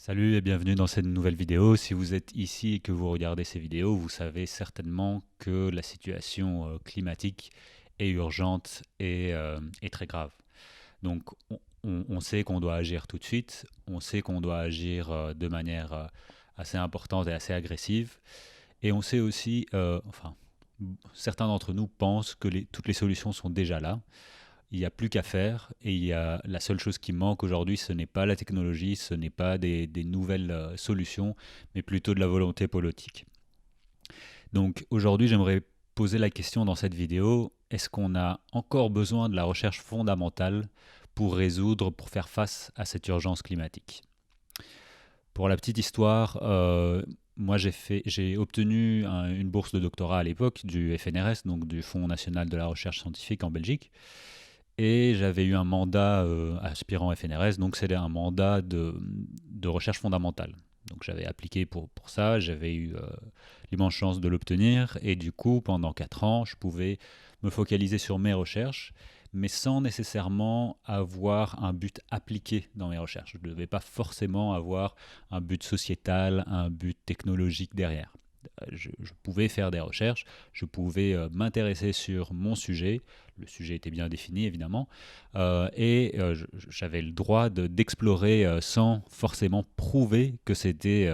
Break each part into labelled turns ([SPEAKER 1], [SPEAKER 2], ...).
[SPEAKER 1] Salut et bienvenue dans cette nouvelle vidéo. Si vous êtes ici et que vous regardez ces vidéos, vous savez certainement que la situation climatique est urgente et très grave. Donc on sait qu'on doit agir tout de suite, on sait qu'on doit agir de manière assez importante et assez agressive, et on sait aussi, certains d'entre nous pensent que toutes les solutions sont déjà là. Il n'y a plus qu'à faire et la seule chose qui manque aujourd'hui, ce n'est pas la technologie, ce n'est pas des nouvelles solutions, mais plutôt de la volonté politique. Donc aujourd'hui, j'aimerais poser la question dans cette vidéo, est-ce qu'on a encore besoin de la recherche fondamentale pour faire face à cette urgence climatique? Pour la petite histoire, moi j'ai obtenu une bourse de doctorat à l'époque du FNRS, donc du Fonds national de la recherche scientifique en Belgique. Et j'avais eu un mandat aspirant FNRS, donc c'était un mandat de recherche fondamentale. Donc j'avais appliqué pour ça, j'avais eu l'immense chance de l'obtenir, et du coup, pendant 4 ans, je pouvais me focaliser sur mes recherches, mais sans nécessairement avoir un but appliqué dans mes recherches. Je ne devais pas forcément avoir un but sociétal, un but technologique derrière. Je pouvais faire des recherches, je pouvais m'intéresser sur mon sujet, le sujet était bien défini évidemment, j'avais le droit d'explorer sans forcément prouver que c'était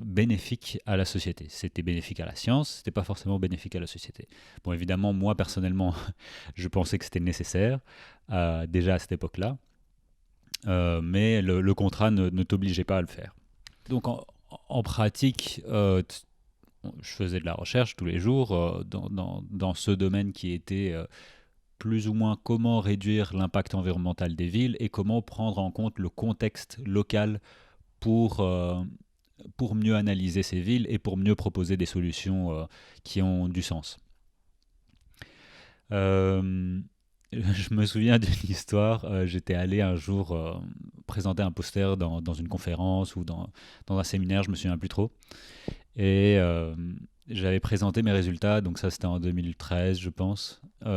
[SPEAKER 1] bénéfique à la société. C'était bénéfique à la science, c'était pas forcément bénéfique à la société. Bon, évidemment, moi personnellement, je pensais que c'était nécessaire, déjà à cette époque-là, mais le contrat ne t'obligeait pas à le faire. Donc en pratique, je faisais de la recherche tous les jours dans ce domaine qui était plus ou moins comment réduire l'impact environnemental des villes et comment prendre en compte le contexte local pour, euh, pour mieux analyser ces villes et pour mieux proposer des solutions qui ont du sens. Euh, je me souviens d'une histoire, j'étais allé un jour présenter un poster dans une conférence ou dans un séminaire, je me souviens plus trop. Et j'avais présenté mes résultats, donc ça c'était en 2013 je pense. Et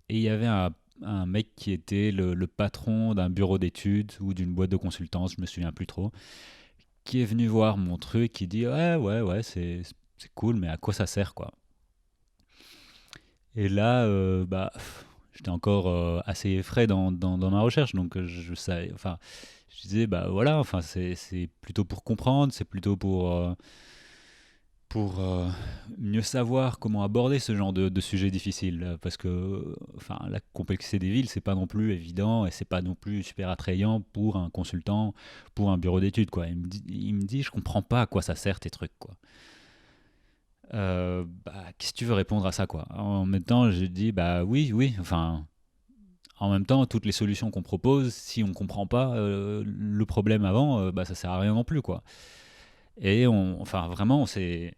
[SPEAKER 1] il y avait un mec qui était le patron d'un bureau d'études ou d'une boîte de consultance, je me souviens plus trop, qui est venu voir mon truc, qui dit ouais, c'est cool, mais à quoi ça sert quoi? Et là, j'étais encore assez effrayé dans ma recherche, donc je savais, enfin, je disais bah voilà, enfin c'est plutôt pour comprendre, c'est plutôt pour mieux savoir comment aborder ce genre de sujet difficile. Parce que enfin, la complexité des villes, c'est pas non plus évident et c'est pas non plus super attrayant pour un consultant, pour un bureau d'études. Quoi. Il me dit, je comprends pas à quoi ça sert tes trucs. Quoi. Qu'est-ce que tu veux répondre à ça quoi? En même temps, j'ai dit, bah oui, enfin. En même temps, toutes les solutions qu'on propose, si on comprend pas le problème avant, ça sert à rien non plus, quoi. Et enfin, vraiment, on s'est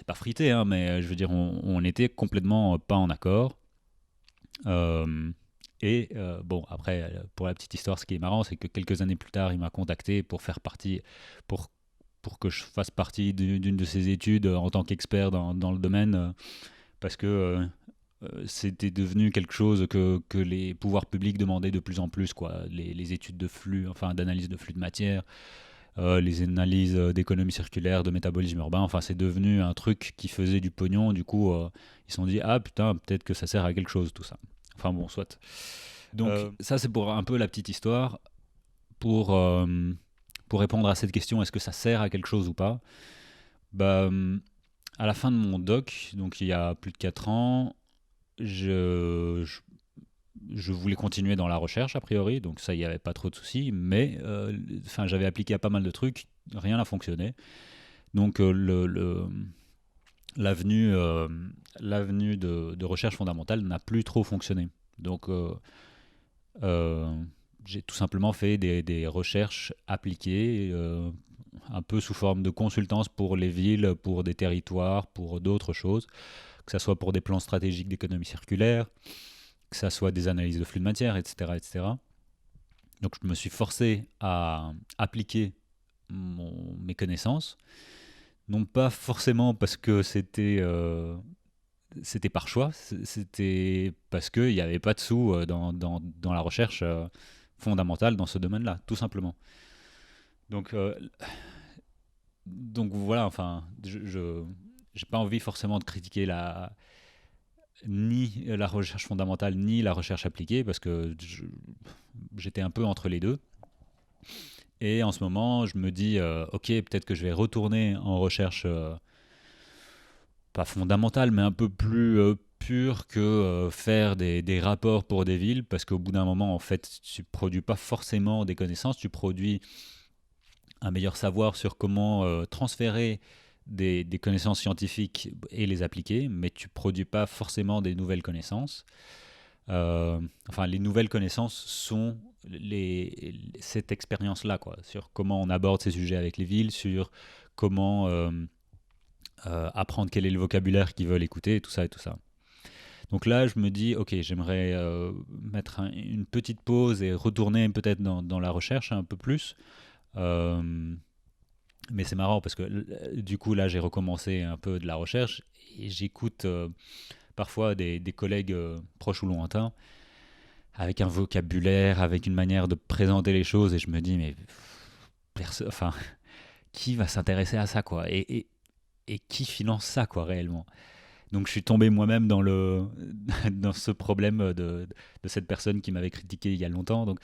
[SPEAKER 1] pas frité, hein, mais je veux dire, on était complètement pas en accord. Euh, bon, après, pour la petite histoire, ce qui est marrant, c'est que quelques années plus tard, il m'a contacté pour, pour que je fasse partie d'une de ses études en tant qu'expert dans le domaine, parce que c'était devenu quelque chose que les pouvoirs publics demandaient de plus en plus, quoi. Les études de flux, enfin d'analyse de flux de matière, les analyses d'économie circulaire, de métabolisme urbain. Enfin, c'est devenu un truc qui faisait du pognon. Du coup, ils se sont dit, ah putain, peut-être que ça sert à quelque chose, tout ça. Enfin bon, soit. Donc, ça, c'est pour un peu la petite histoire. Pour, euh, pour répondre à cette question, est-ce que ça sert à quelque chose ou pas? Bah, à la fin de mon doc, donc il y a plus de 4 ans, je voulais continuer dans la recherche a priori, donc ça, il n'y avait pas trop de soucis, mais j'avais appliqué à pas mal de trucs, rien n'a fonctionné. Donc l'avenue l'avenue de recherche fondamentale n'a plus trop fonctionné. Donc euh, j'ai tout simplement fait des recherches appliquées, un peu sous forme de consultance pour les villes, pour des territoires, pour d'autres choses, que ce soit pour des plans stratégiques d'économie circulaire, que ça soit des analyses de flux de matière, etc., etc. Donc je me suis forcé à appliquer mes connaissances, non pas forcément parce que c'était par choix, c'était parce qu'il n'y avait pas de sous dans la recherche. fondamentale dans ce domaine-là, tout simplement. Donc, euh, donc voilà, enfin, je j'ai pas envie forcément de critiquer ni la recherche fondamentale ni la recherche appliquée parce que j'étais un peu entre les deux. Et en ce moment, je me dis, ok, peut-être que je vais retourner en recherche, pas fondamentale, mais un peu plus pure que faire des rapports pour des villes, parce qu'au bout d'un moment, en fait, tu produis pas forcément des connaissances, tu produis un meilleur savoir sur comment transférer des connaissances scientifiques et les appliquer, mais tu produis pas forcément des nouvelles connaissances. Enfin, les nouvelles connaissances sont cette expérience-là, quoi, sur comment on aborde ces sujets avec les villes, sur comment apprendre quel est le vocabulaire qu'ils veulent écouter, et tout ça et tout ça. Donc là, je me dis, ok, j'aimerais mettre une petite pause et retourner peut-être dans la recherche un peu plus. Euh, mais c'est marrant parce que du coup, là, j'ai recommencé un peu de la recherche et j'écoute parfois des collègues proches ou lointains avec un vocabulaire, avec une manière de présenter les choses et je me dis, mais enfin, qui va s'intéresser à ça, quoi, et qui finance ça, quoi, réellement. Donc je suis tombé moi-même dans ce problème de cette personne qui m'avait critiqué il y a longtemps. Donc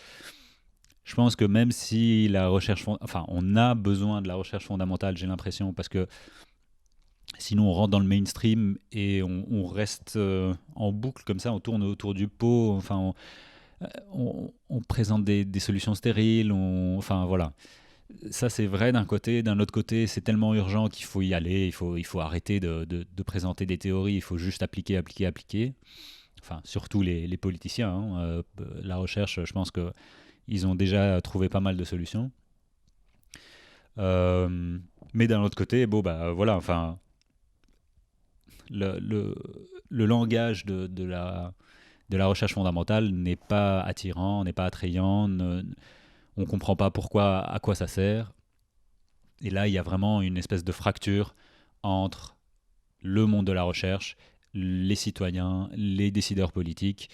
[SPEAKER 1] je pense que même si enfin on a besoin de la recherche fondamentale, j'ai l'impression, parce que sinon on rentre dans le mainstream et on reste en boucle comme ça, on tourne autour du pot, enfin on présente des solutions stériles, enfin voilà. Ça, c'est vrai d'un côté. D'un autre côté, c'est tellement urgent qu'il faut y aller. Il faut arrêter de présenter des théories. Il faut juste appliquer, appliquer, appliquer. Enfin, surtout les politiciens, hein. La recherche, je pense qu'ils ont déjà trouvé pas mal de solutions. Euh, mais d'un autre côté, bon, bah voilà, enfin, le, le, le langage de la recherche fondamentale n'est pas attirant, n'est pas attrayant. On ne comprend pas pourquoi, à quoi ça sert. Et là, il y a vraiment une espèce de fracture entre le monde de la recherche, les citoyens, les décideurs politiques,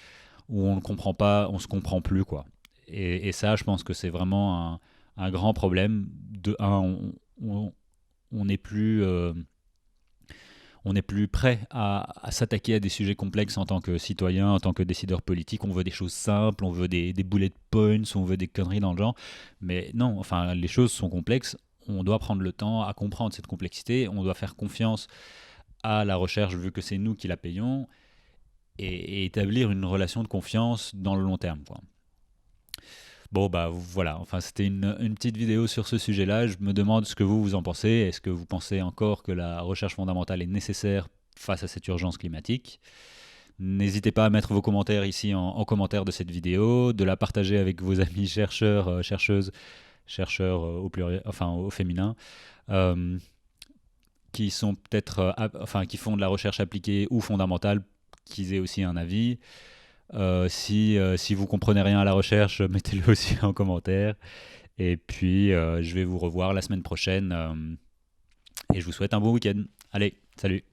[SPEAKER 1] où on ne comprend pas, on se comprend plus, quoi. Et ça, je pense que c'est vraiment un grand problème. De un, on n'est plus, on n'est plus prêt à s'attaquer à des sujets complexes en tant que citoyen, en tant que décideur politique. On veut des choses simples, on veut des bullet points, on veut des conneries dans le genre. Mais non, enfin, les choses sont complexes. On doit prendre le temps à comprendre cette complexité. On doit faire confiance à la recherche vu que c'est nous qui la payons et établir une relation de confiance dans le long terme, quoi. Bon, bah voilà, enfin c'était une petite vidéo sur ce sujet-là. Je me demande ce que vous en pensez. Est-ce que vous pensez encore que la recherche fondamentale est nécessaire face à cette urgence climatique? N'hésitez pas à mettre vos commentaires ici en commentaire de cette vidéo, de la partager avec vos amis chercheurs, chercheuses, chercheurs au pluriel, enfin au féminin, euh, qui sont peut-être, enfin qui font de la recherche appliquée ou fondamentale, qu'ils aient aussi un avis. Si vous comprenez rien à la recherche, mettez-le aussi en commentaire. Et puis, je vais vous revoir la semaine prochaine. Et je vous souhaite un bon week-end. Allez, salut!